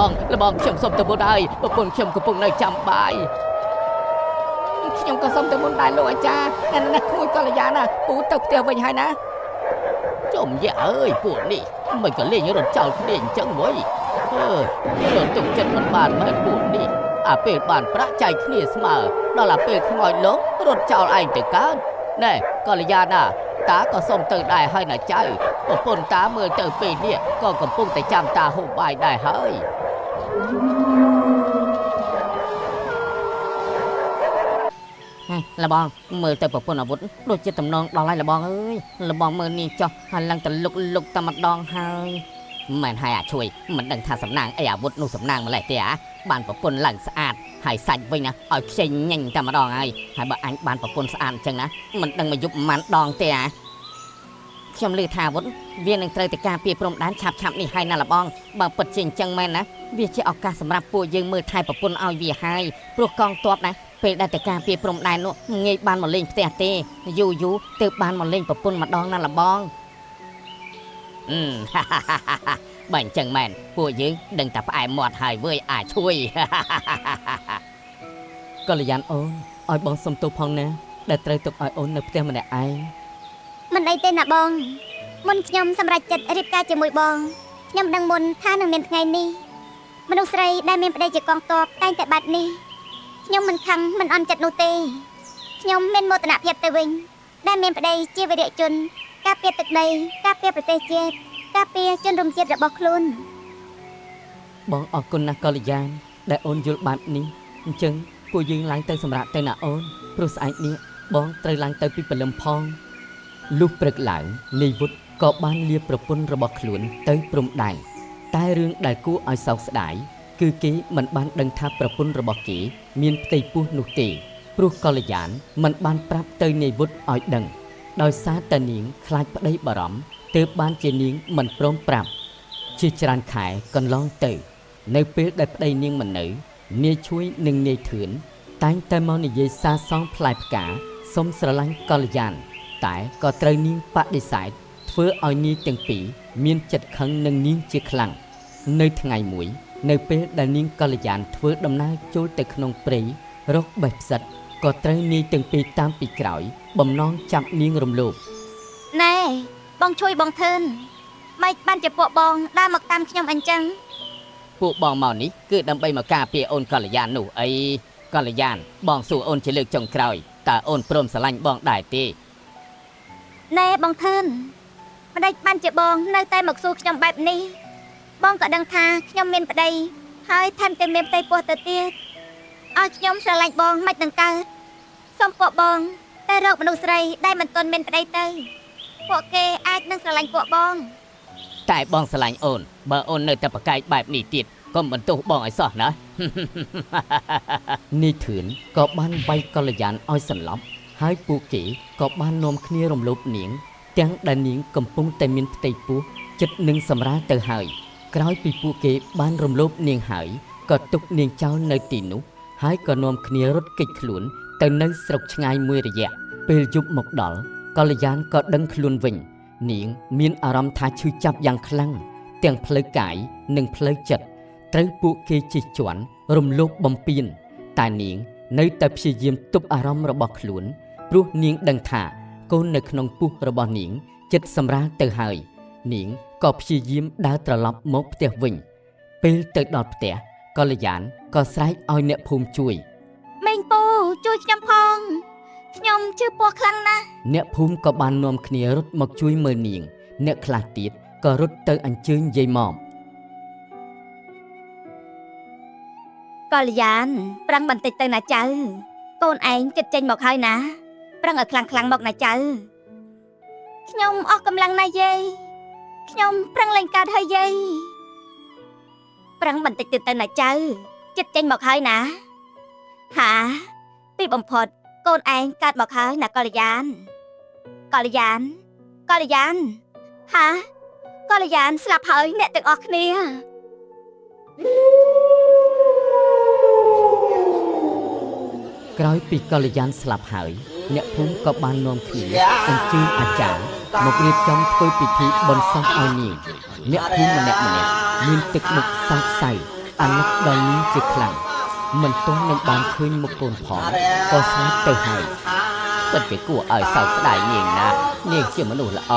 បងខ្ញុំសុំទៅមុនហើយប្រពន្ធខ្ញុំកំពុងនៅចាំបាយខ្ញុំក៏សុំទៅមុនដែរលោកអាចារ្យណាក្មួយកល្យាណាពូទៅផ្ទះវិញហើយណាចំយ៉ាអើយពួកនេះមិនក៏លេងរត់ចោលគ្នាអញ្ចឹងវ៉ៃរត់ទុកចិត្តមិនបានមែនពួកនេះអាពេលបានប្រាក់ចែកគ្នាស្មើដល់អាពេលខ្មោចលោករត់ចោលឯងទៅកើតណែកល្យាណាតាក៏សុំទៅដែរហើយណាចៅប្រពន្ធតាមើលទៅពេលនេះក៏កំពុងតែចាំតាហូបបាយដែរហើយលបងមើលទៅប្រពន្ធអាវុធដូចជាតំណងដល់ហើយលបងអើយលបងមើលនេះចុះហើយឡើងទៅលុកតែម្ដងហើយមិនហើយអាជួយមិនដឹងថាសំណាងអីអាវុធនោះសំណាងម្លេះទេបានប្រពន្ធឡើងស្អាតហើយសាច់វិញណាឲ្យខ្ចីញញតែម្ដងហើយបើអញបានប្រពន្ធស្អាតអញ្ចឹងណាមិនដឹងមកយប់ប៉ុន្មានដងទេខ្ញុំឮថាអាវុធវានឹងត្រូវតែការពារព្រំដែនឆាប់នេះហើយណាលបងបើពិតជាអញ្ចឹងមែនណាវាជាឱកាសសម្រាប់ពួកយើងមើលថែប្រពន្ធឲ្យវាហើយព្រោះកងទ័ពណាពេលដែលតែការពារព្រំដែននោះងាយបានមកលេងផ្ទះទេយូរទើបបានមកលេងប្រពន្ធម្ដងណាលបងបើអញ្ចឹងមែនពួកយើងដឹងតែផ្អែមមាត់ហើយវើយអាជួយកល្យានអូនឲ្យបងសុំទោសផងណាដែលត្រូវទុកឲ្យអូននៅផ្ទះម្នាក់ឯងមិនអីទេណាបងមុនខ្ញុំសម្រេចចិត្តរៀបការជាមួយបងខ្ញុំដឹងមុនថានឹងមានថ្ងៃនេះមនុស្សស្រីដែលមានប្តីជាកងទ័ពតែងតែបាត់នេះខ្ញុំមិនខឹងមិនអន់ចិត្តនោះទេខ្ញុំមានមោទនភាពទៅវិញដែលមានប្តីជាវីរៈជនការពារទឹកដីការពារប្រទេសជាតិការពារជនរួមជាតិរបស់ខ្លួនបងអរគុណណាស់កល្យានដែលអូនយល់បែបនេះអញ្ចឹងពួកយើងឡើងទៅសម្រាប់ទៅណាអូនព្រោះស្អែកនេះបងត្រូវឡើងទៅពីព្រលឹមផងលុះព្រឹកឡើងនាយវុធក៏បានលាប្រពន្ធរបស់ខ្លួនទៅព្រំដែនតែរឿងដែលគួរឲ្យសោកស្ដាយគឺគេមិនបានដឹងថាប្រពន្ធរបស់គេមានផ្ទៃពោះនោះទេព្រោះកល្យានមិនបានប្រាប់ទៅនាយវុធឲ្យដឹងដោយសារតែនាងខ្លាចប្តីបារម្ភទើបបានជានាងមិនព្រមប្រាប់ជាច្រើនខែកន្លងទៅនៅពេលដែលប្តីនាងមិននៅនាយជួយនិងនាយធឿនតែងតែមកនិយាយសារសងផ្លែផ្កាសុំស្រឡាញ់កល្យានតែក៏ត្រូវនាងបដិសេធធ្វើឲ្យនាយទាំងពីរមានចិត្តខឹងនឹងនាងជាខ្លាំងនៅថ្ងៃមួយនៅពេលដែលនាងកល្យានធ្វើដំណើរចូលទៅក្នុងព្រៃរកបេះផ្សិតក៏ត្រូវនាយទាំងពីរតាមពីក្រោយបំណងចាប់នាងរំលោភណែបងជួយបងធឿនមិនបានជាពួកបងដើរមកតាមខ្ញុំអញ្ចឹងពួកបងមកនេះគឺដើម្បីមកការពារអូនកល្យាននោះអីកល្យានបងសួរអូនជាលើកចុងក្រោយតើអូនព្រមស្រឡាញ់បងដែរទេណែបងធឿនមិនដេចបានជាបងនៅតែមកសួរខ្ញុំបែបនេះបងក៏ដឹងថាខ្ញុំមានប្តីហើយថែមទាំងមានផ្ទៃពោះទៅទៀតឲ្យខ្ញុំស្រឡាញ់បងមិននឹងកើតសូមពួកបងតែរកមនុស្សស្រីដែលមិនទាន់មានប្តីទៅពួកគេអាចនឹងស្រឡាញ់ពួកបងតែបងស្រឡាញ់អូនបើអូននៅតែប្រកែកបែបនេះទៀតកុំបន្ទោសបងឲ្យសោះណានាយធឿនក៏បានវាយកល្យានឲ្យសន្លប់ហើយពួកគេក៏បាននាំគ្នារំលោភនាងទាំងដែលនាងកំពុងតែមានផ្ទៃពោះចិត្តនឹងសម្រាលទៅហើយក្រោយពីពួកគេបានរំលោភនាងហើយក៏ទុកនាងចោលនៅទីនោះហើយក៏នាំគ្នារត់គេចខ្លួនទៅនៅស្រុកឆ្ងាយមួយរយៈពេលយប់មកដល់កល្យានក៏ដឹងខ្លួនវិញនាងមានអារម្មណ៍ថាឈឺចាប់យ៉ាងខ្លាំងទាំងផ្លូវកាយនិងផ្លូវចិត្តត្រូវពួកគេជិះជាន់រំលោភបំពានតែនាងនៅតែព្យាយាមទប់អារម្មណ៍របស់ខ្លួនព្រោះនាងដឹងថាកូននៅក្នុងពោះរបស់នាងចិត្តសម្រាលទៅហើយនាងក៏ព្យាយាមដើរត្រឡប់មកផ្ទះវិញពេលទៅដល់ផ្ទះកល្យានក៏ស្រែកឲ្យអ្នកភូមិជួយម៉េងពូជួយខ្ញុំផងខ្ញុំឈឺពោះខ្លាំងណាស់អ្នកភូមិក៏បាននាំគ្នារត់មកជួយមើលនាងអ្នកខ្លះទៀតក៏រត់ទៅអញ្ជើញយាយមកកល្យានប្រឹងបន្តិចទៅណាចៅកូនឯងចិត្តចេញមកហើយណាប្រឹងឲ្យខ្លាំងមកណាចៅខ្ញុំអស់កម្លាំងណាស់យាយខ្ញុំប្រឹងលេងកើតហើយយាយប្រឹងបន្តិចទៀតទៅណាចៅចិត្តចេញមកហើយណាហាពីបំផុតកូនឯងកើតមកហើយណាកល្យានកល្យានហាកល្យានស្លាប់ហើយអ្នកទាំងអស់គ្នាក្រោយពីកល្យានស្លាប់ហើយអ្នកភូមិក៏បាននាំគ្នាអញ្ជើញអាចារ្យមករៀបចំធ្វើពិធីបុណ្យសពឲ្យនាងអ្នកភូមិម្នាក់មានទឹកមុខសោកសៅ អាណិតដល់នាងជាខ្លាំងមិនទាន់នឹងបានឃើញមុខកូនផងក៏ស្លាប់ទៅហើយពិតជាគួរឲ្យសោកស្ដាយនាងណាស់នាងជាមនុស្សល្អ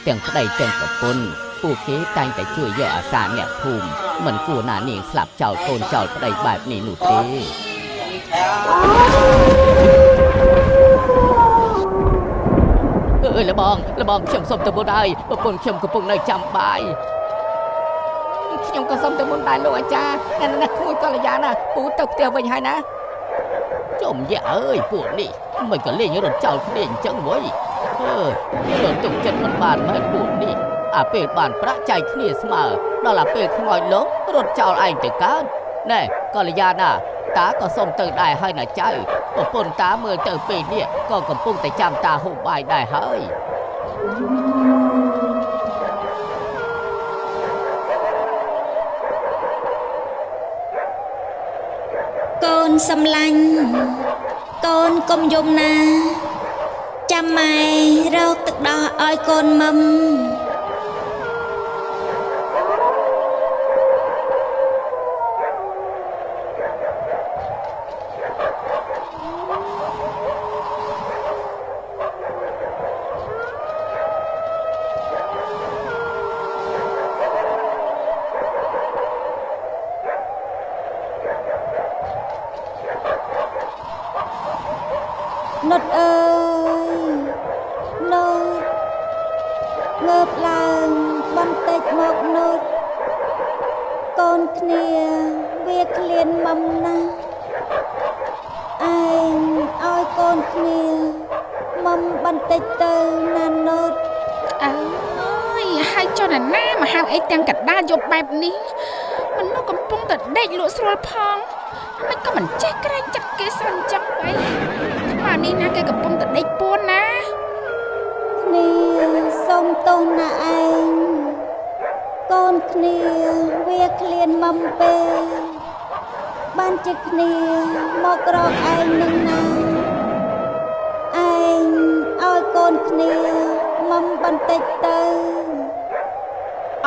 ទាំងប្តីទាំងប្រពន្ធពួកគេតែងតែជួយយកអាសាអ្នកភូមិមិនគួរណានាងស្លាប់ចោលកូនចោលប្តីបែបនេះនោះទេលបងខ្ញុំសុំទៅមុនហើយប្រពន្ធខ្ញុំកំពុងនៅចាំបាយខ្ញុំក៏សុំទៅមុនដែរលោកអាចារ្យណាក្មួយកល្យាណាពូទៅផ្ទះវិញហើយណាចំយ៉ាអើយពួកនេះមិនក៏លេងរត់ចោលគ្នាអញ្ចឹងវ៉ៃរត់ទុកចិត្តមិនបានមែនពួកនេះអាពេលបានប្រាក់ចែកគ្នាស្មើដល់អាពេលខ្មោចលោករត់ចោលឯងទៅកើតណែកល្យាណាតាក៏សុំទៅដែរហើយណាចៅប្រពន្ធតាមើលទៅពេលនេះក៏កំពុងតែចាំតាហូបបាយដែរហើយកូនសំឡាញ់កូនកុំយំណាចាំម៉ែរកទឹកដោះឲ្យកូនមុំនុតអើយនុតងើបឡើងបន្តិចមកនុតកូនគ្នាវាឃ្លានមុំណាស់ឯងឲ្យកូនគ្នាមុំបន្តិចទៅណានុតអើយហើយចុះណាមកហៅអីទាំងកដាលយប់បែបនេះមនុស្សកំពុងតែដេកលក់ស្រួលផងមិនក៏មិនចេះក្រែងចិត្តគេសិនចឹងវ៉ៃមកនេះណាគេកំពុងតែដេកពួនណាគ្នាសុំទោសណាឯងកូនគ្នាវាឃ្លានមុំពេកបានជាគ្នាមករកឯងនឹងណាឯងឲ្យកូនគ្នាមុំបន្តិចទៅ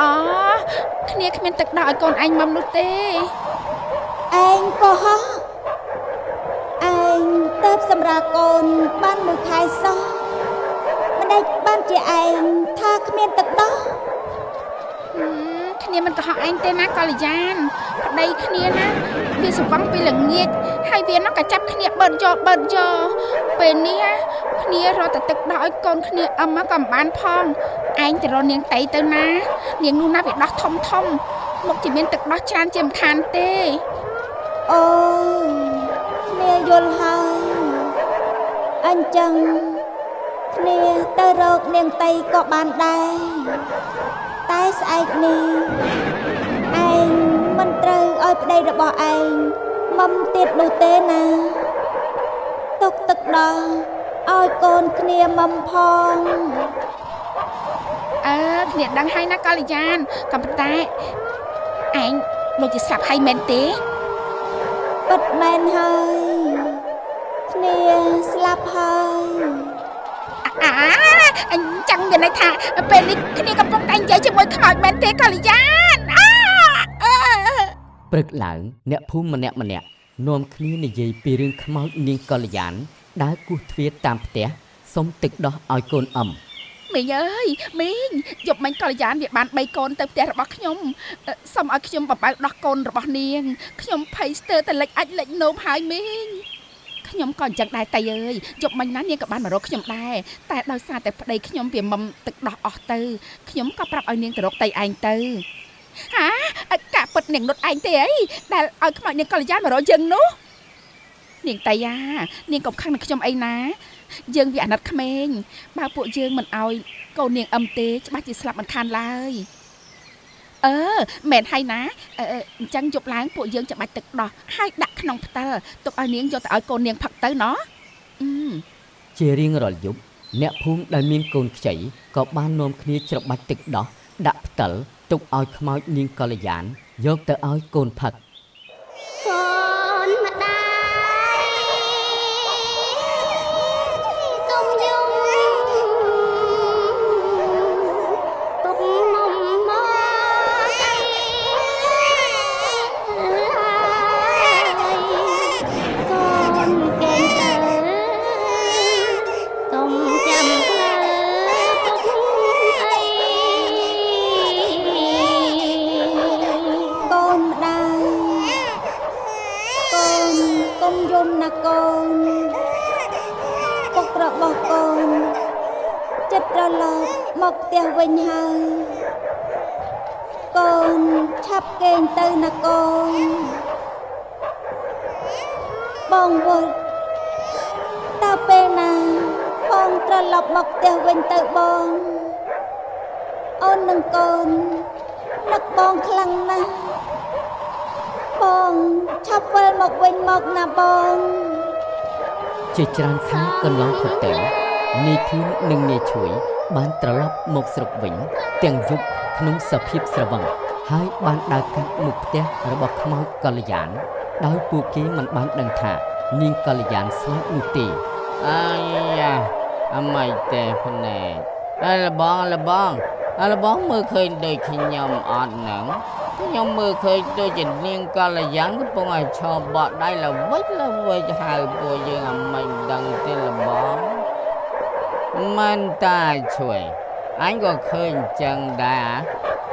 អូគ្នាគ្មានទឹកដោះឲ្យកូនឯងមុំនោះទេឯងក៏ហោះឯងទៅសម្រាប់កូនបានមួយខែសោះមិនដេចបានជាឯងថាគ្មានទឹកដោះគ្នាមិនក៏ហោះឯងទេណាកល្យានប្តីគ្នាណាវាស្វឹងពីល្ងាចហើយវានោះក៏ចាប់គ្នាបឺតយកពេលនេះគ្នារត់តែទឹកដោះឲ្យកូនគ្នាអឹមក៏មិនបានផងឯងទៅរកនាងតៃទៅណានាងនោះណាវាដោះធំមកជាមានទឹកដោះច្រើនជាមិនខានទេអូគ្នាយល់ហើយអញ្ចឹងគ្នាទៅរកនាងតៃក៏បានដែរតែស្អែកនេះឯងមិនត្រូវឲ្យប្តីរបស់ឯងមុំទៀតនោះទេណាទុកទឹកដោះឲ្យកូនគ្នាមុំផងគ្នាដឹងហើយណាកល្យានក៏ប៉ុន្តែឯងដូចជាស្លាប់ហើយមែនទេពិតមែនហើយគ្នាស្លាប់ហើយអញ្ចឹងមានន័យថាពេលនេះគ្នាកំពុងតែនិយាយជាមួយខ្មោចមែនទេកល្យានព្រឹកឡើងអ្នកភូមិម្នាក់នាំគ្នានិយាយពីរឿងខ្មោចនាងកល្យានដើរគោះទ្វារតាមផ្ទះសុំទឹកដោះឲ្យកូនអ៊ំមីងអើយមីងយប់មិញកល្យានវាបាន3កូនទៅផ្ទះរបស់ខ្ញុំសុំឲ្យខ្ញុំបបើដោះកូនរបស់នាងខ្ញុំភ័យស្ទើរតែលិចអាចលិចនោមហើយមីងខ្ញុំក៏អញ្ចឹងដែរតៃអើយយប់មិញណានាងក៏បានមករកខ្ញុំដែរតែដោយសារតែប្តីខ្ញុំវាមុំទឹកដោះអស់ទៅខ្ញុំក៏ប្រាប់ឲ្យនាងទៅរកតៃឯងទៅហាកាពិតនាងនុតឯងទេអីដែលឲ្យខ្មោចនាងកល្យានមករកយើងនោះនាងតៃនាងកុំខឹងនឹងខ្ញុំអីណាយើងវាអាណិតក្មេងបើពួកយើងមិនឲ្យកូននាងអឹមទេច្បាស់ជាស្លាប់មិនខានឡើយមែនហើយណាអញ្ចឹងយប់ឡើងពួកយើងច្បាច់ទឹកដោះហើយដាក់ក្នុងផ្តិលទុកឲ្យនាងយកទៅឲ្យកូននាងផឹកទៅណោះជារៀងរាល់យប់អ្នកភូមិដែលមានកូនខ្ចីក៏បាននាំគ្នាច្របាច់ទឹកដោះដាក់ផ្តិលទុកឲ្យខ្មោចនាងកល្យានយកទៅឲ្យកូនផឹកកូនម្ដាយកុំយំទុកមុំមក មកផ្ទះវិញហើយកូនឆាប់គេងទៅណាកូនបងវល់តើពេលណាបងត្រឡប់មកផ្ទះវិញទៅបងអូននឹងកូននឹកបងខ្លាំងណាស់បងឆាប់វិលមកវិញមកណាបង ជាច្រើនខែកន្លងផុតទៅនាយធឿននិងនាយឈួយបានត្រឡប់មកស្រុកវិញទាំងយប់ក្នុងសភាពស្រវឹងហើយបានដើរកាត់មុខផ្ទះរបស់ខ្មោចកល្យានដោយពួកគេមិនបានដឹងថានាងកល្យានស្លាប់នោះទេអាយ៉ាអមៃតែភ្នែកលបងមើលឃើញដូចខ្ញុំអត់ហ្នឹងខ្ញុំមើលឃើញដូចជានាងកល្យានកំពុងឲ្យឈរបក់ដៃល្វិចហៅពួកយើងអមៃដឹងទេលបងមិនតាជួយអញក៏ឃើញចឹងដែរ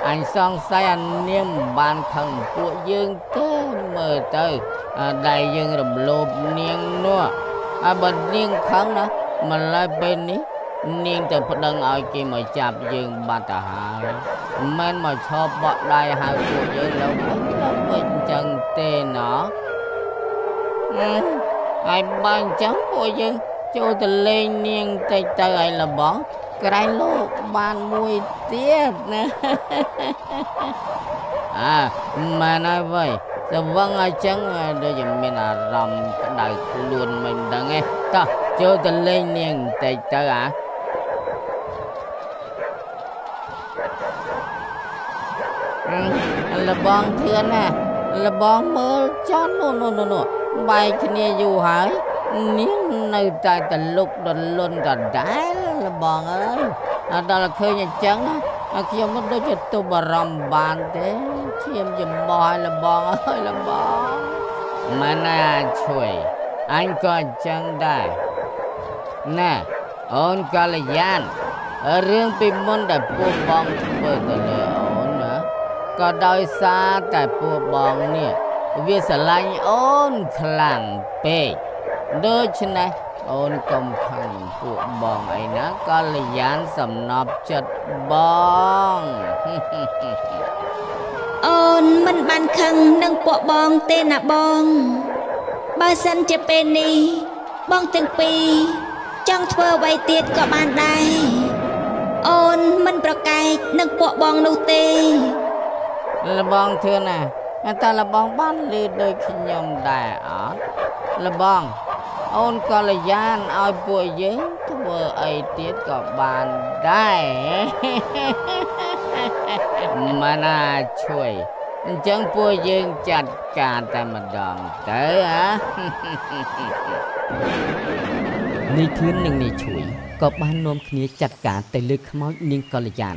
អញសង្ស័យអានាងមិនបានខឹងពួកយើងទេមើលទៅដៃយើងរំលោភនាងនោះបើនាងខឹងណាម្ល៉េះពេលនេះនាងទៅប្តឹងឲ្យគេមកចាប់យើងបាត់ទៅហើយមិនមកឈប់បក់ដៃហៅពួកយើងលើវិញចឹងទេណោះហើយបើអញ្ចឹងពួកយើងចូលទៅលេងនាងតិចទៅឲ្យលបងក្រែងលោកបានមួយទៀតណាម៉ែណៃវ៉ៃទៅវឹងឲ្យចឹងដូចជាមានអារម្មណ៍ក្តៅខ្លួនមិនដឹងទេតោះចូលទៅលេងនាងតិចទៅលបងធឿនណាលបងមើលចន់នោះបែកគ្នាយូរហើយនាងនៅតែតលុកដលន់ដដែលលបងអើយដល់ឃើញអញ្ចឹងណាខ្ញុំមិនដូចជាទុបអារម្មណ៍បានទេឈាមចំបោះឲ្យលបងអើយលបងម៉ែណាជួយអញក៏អញ្ចឹងដែរណាអូនកល្យានរឿងពីមុនដែលពួកបងធ្វើទៅលើអូនណាក៏ដោយសារតែពួកបងនេះវាស្រឡាញ់អូនខ្លាំងពេកដូច្នេះអូនកុំខឹងពួកបងអីណាកល្យានសំណប់ចិត្តបងអូនមិនបានខឹងនឹងពួកបងទេណាបងបើសិនជាពេលនេះបងទាំងពីរចង់ធ្វើអ្វីទៀតក៏បានដែរអូនមិនប្រកែកនឹងពួកបងនោះទេលបងធឿនណាតែលបងបានលឺដូចខ្ញុំដែរអត់លបងអូនកល្យានឲ្យពួកយើងធ្វើអីទៀតក៏បានដែរម៉ែណាជួយអញ្ចឹងពួកយើងចាត់ការតែម្ដងទៅនាយធឿននិងនាយឈួយក៏បាននាំគ្នាចាត់ការទៅលើខ្មោចនាងកល្យាន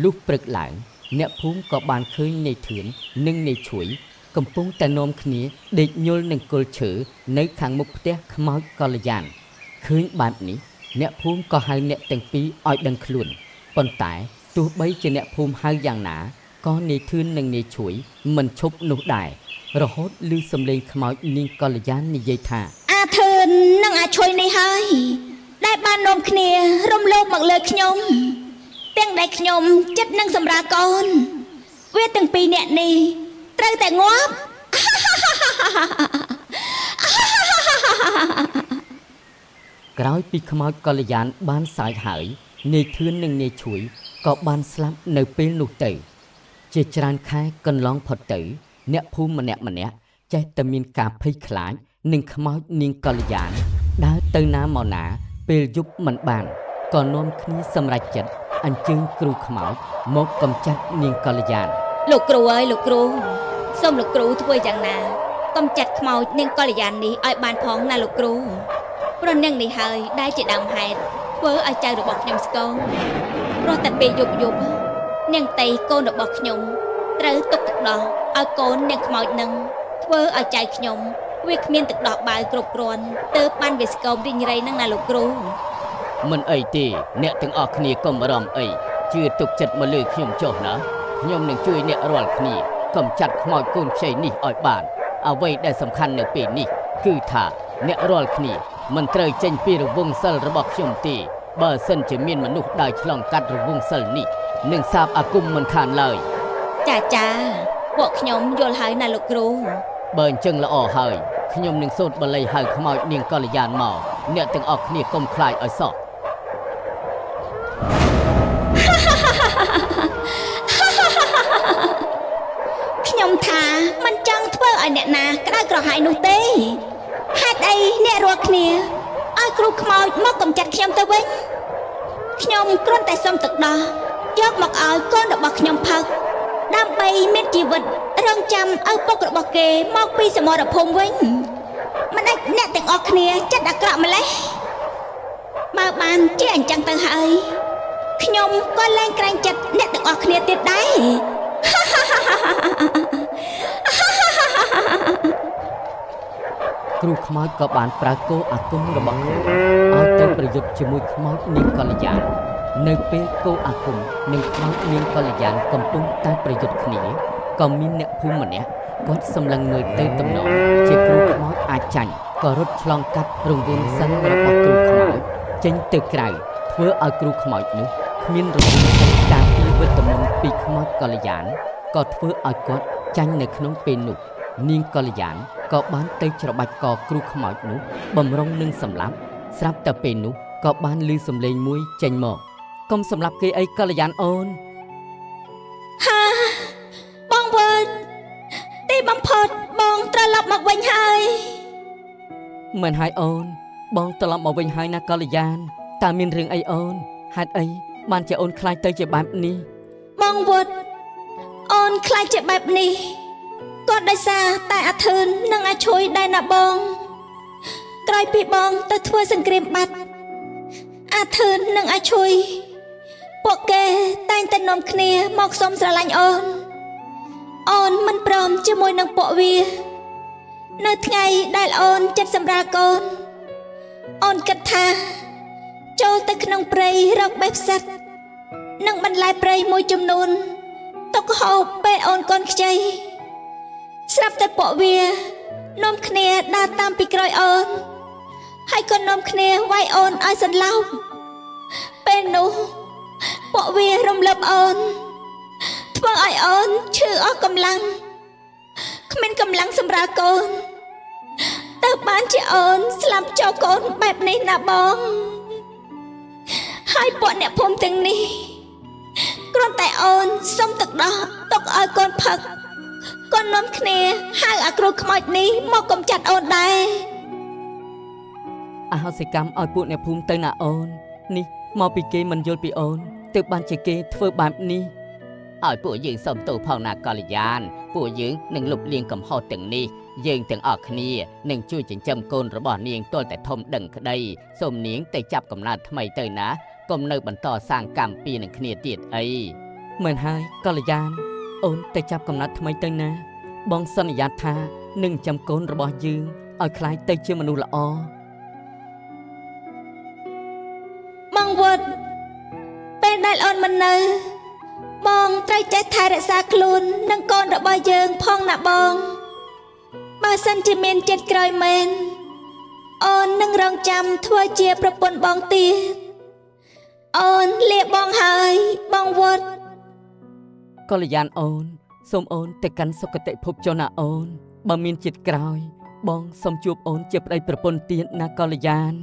លុះព្រឹកឡើងអ្នកភូមិក៏បានឃើញនាយធឿននិងនាយឈួយកំពុងតែនាំគ្នាដេកញល់នឹងគល់ឈើនៅខាងមុខផ្ទះខ្មោចកល្យានឃើញបែបនេះអ្នកភូមិក៏ហៅអ្នកទាំងពីរឲ្យដឹងខ្លួនប៉ុន្តែទោះបីជាអ្នកភូមិហៅយ៉ាងណាក៏នាយធឿននិងនាយឈួយមិនឈប់នោះដែររហូតឮសំឡេងខ្មោចនាងកល្យាននិយាយថាអាធឿននិងអាឈួយនេះហើយដែលបាននាំគ្នារំលោភមកលើខ្ញុំទាំងដែលខ្ញុំចិត្តនឹងសម្រាប់កូនវាទាំងពីរនាក់នេះត្រូវតែងាប់ក្រោយពីខ្មោចកល្យានបានសើចហើយនាយធឿននិងនាយឈួយក៏បានស្លាប់នៅពេលនោះទៅជាច្រើនខែកន្លងផុតទៅអ្នកភូមិម្នាក់ចេះតែមានការភ័យខ្លាចនឹងខ្មោចនាងកល្យានដើរទៅណាមកណាពេលយប់មិនបានក៏នាំគ្នាសម្រេចចិត្តអញ្ជើញគ្រូខ្មោចមកកំចាត់នាងកល្យានលោកគ្រូអើយលោកគ្រូសូមលោកគ្រូធ្វើយ៉ាងណាកំចាត់ខ្មោចនាងកល្យាននេះឲ្យបានផងណាលោកគ្រូព្រោះនាងនេះហើយដែលជាដើមហេតុធ្វើឲ្យចៅរបស់ខ្ញុំស្គមព្រោះតែពេលយប់នាងតៃកូនរបស់ខ្ញុំត្រូវទុកទឹកដោះឲ្យកូននាងខ្មោចនឹងធ្វើឲ្យចៅខ្ញុំវាគ្មានទឹកដោះបាវគ្រប់គ្រាន់ទើបបានវាស្គមរីងរៃនឹងណាលោកគ្រូមិនអីទេអ្នកទាំងអស់គ្នាកុំបារម្ភអីជឿទុកចិត្តមកលើខ្ញុំចុះណាខ្ញុំនឹងជួយអ្នករាល់គ្នាកំចាត់ខ្មោចកូនខ្ចីនេះឲ្យបានអ្វីដែលសំខាន់នៅពេលនេះគឺថាអ្នករាល់គ្នាមិនត្រូវចេញពីរង្វង់សិលរបស់ខ្ញុំទេ បើសិនជាមានមនុស្សដើរឆ្លងកាត់រង្វង់សិលនេះនឹងសាបអាគមមិនខានឡើយ ចាពួកខ្ញុំយល់ហើយណាលោកគ្រូ បើអញ្ចឹងល្អហើយខ្ញុំនឹងសូត្របល័យហៅខ្មោចនាងកល្យានមកអ្នកទាំងអស់គ្នាកុំខ្លាចឲ្យសោះ ខ្ញុំថាមិនចង់ធ្វើឲ្យអ្នកណាក្តៅក្រហាយនោះទេហេតុអីអ្នករាល់គ្នាឲ្យគ្រូខ្មោចមកកំចាត់ខ្ញុំទៅវិញខ្ញុំគ្រាន់តែសុំទឹកដោះយកមកឲ្យកូនរបស់ខ្ញុំផឹកដើម្បីមានជីវិតរងចាំឪពុករបស់គេមកពីសមរភូមិវិញមិនដាច់អ្នកទាំងអស់គ្នាចិត្តអាក្រក់ម្លេះបើបានជាអញ្ចឹងទៅហើយខ្ញុំក៏លែងក្រែងចិត្តអ្នកទាំងអស់គ្នាទៀតដែរ គ្រូខ្មោចក៏បានប្រើគោអាគមរបស់ខ្លួនឲ្យទៅប្រយុទ្ធជាមួយខ្មោចនាងកល្យាននៅពេលគោអាគមនិងខ្មោចនាងកល្យានកំពុងតែប្រយុទ្ធគ្នាក៏មានអ្នកភូមិម្នាក់គាត់សម្លឹងមើលទៅទំនងជាគ្រូខ្មោចអាចចាញ់ក៏រត់ឆ្លងកាត់រង្វង់សិនរបស់គ្រូខ្មោចចេញទៅក្រៅធ្វើឲ្យគ្រូខ្មោចនោះគ្មានរង្វង់សិនការពីវិតមន្តពីខ្មោចកល្យានក៏ធ្វើឲ្យគាត់ចាញ់នៅក្នុងពេលនោះនាងកល្យានក៏បានទៅច្របាច់កគ្រូខ្មោចនោះបំរុងនឹងសម្លាប់ស្រាប់តែពេលនោះក៏បានឮសំឡេងមួយចេញមកកុំសម្លាប់គេអីកល្យានអូន ហាបងវើទីបំផុតបងត្រឡប់មកវិញហើយ មិនហើយអូនបងត្រឡប់មកវិញហើយណាកល្យានតើមានរឿងអីអូនហេតុអីបានជាអូនខ្លាចទៅជាបែបនេះ បងវុតអូនខ្លាចជាបែបនេះក៏ដោយសារតែអាធឿននិងអាឈួយដែរណាបងក្រោយពីបងទៅធ្វើសង្គ្រាមបាត់អាធឿននិងអាឈួយពួកគេតែងតែនាំគ្នាមកសុំស្រឡាញ់អូនមិនព្រមជាមួយនឹងពួកវានៅថ្ងៃដែលអូនចិត្តសម្រាលកូនអូនគិតថាចូលទៅក្នុងព្រៃរកបេះផ្សិតនិងបន្លែព្រៃមួយចំនួនទុកហូបពេលអូនកូនខ្ចីស្រាប់តែពួកវានាំគ្នាដើរតាមពីក្រោយអូនហើយក៏នាំគ្នាវាយអូនឲ្យសន្លប់ពេលនោះពួកវារំលោភអូនធ្វើឲ្យអូនឈឺអស់កម្លាំងគ្មានកម្លាំងសម្រាប់កូនទៅបានជាអូនស្លាប់ចោលកូនបែបនេះណាបងហើយពួកអ្នកភូមិទាំងនេះគ្រាន់តែអូនសុំទឹកដោះទុកឲ្យកូនផឹកក៏នាំគ្នាហៅអាគ្រូខ្មោចនេះមកកំចាត់អូនដែរ អហោសិកម្មឲ្យពួកអ្នកភូមិទៅណាអូននេះមកពីគេមិនយល់ពីអូនទើបបានជាគេធ្វើបែបនេះឲ្យពួកយើងសុំទោសផងណាកល្យានពួកយើងនឹងលុបលាងកំហុសទាំងនេះយើងទាំងអស់គ្នានឹងជួយចិញ្ចឹមកូនរបស់នាងទាល់តែធំដឹងក្តីសូមនាងទៅចាប់កំណើតថ្មីទៅណាកុំនៅបន្តសាងកម្មពីនឹងគ្នាទៀតអីមិនហើយកល្យានអូនទៅចាប់កំណើតថ្មីទៅណាបងសន្យាថានឹងចាំកូនរបស់យើងឲ្យคล้ายទៅជាមនុស្សល្អ បងវុតពេលដែលអូនមិននៅបងត្រូវចេះថែរក្សាខ្លួននិងកូនរបស់យើងផងណាបងបើសិនជាមានចិត្តក្រោយមែនអូននឹងរងចាំធ្វើជាប្រពន្ធបងទៀតអូនលាបងហើយបងវុត កល្យានអូនសូមអូនទៅកាន់សុគតិភពចុះណាអូនបើមានជាតិក្រោយបងសូមជួបអូនជាប្តីប្រពន្ធទៀតណាកល្យាន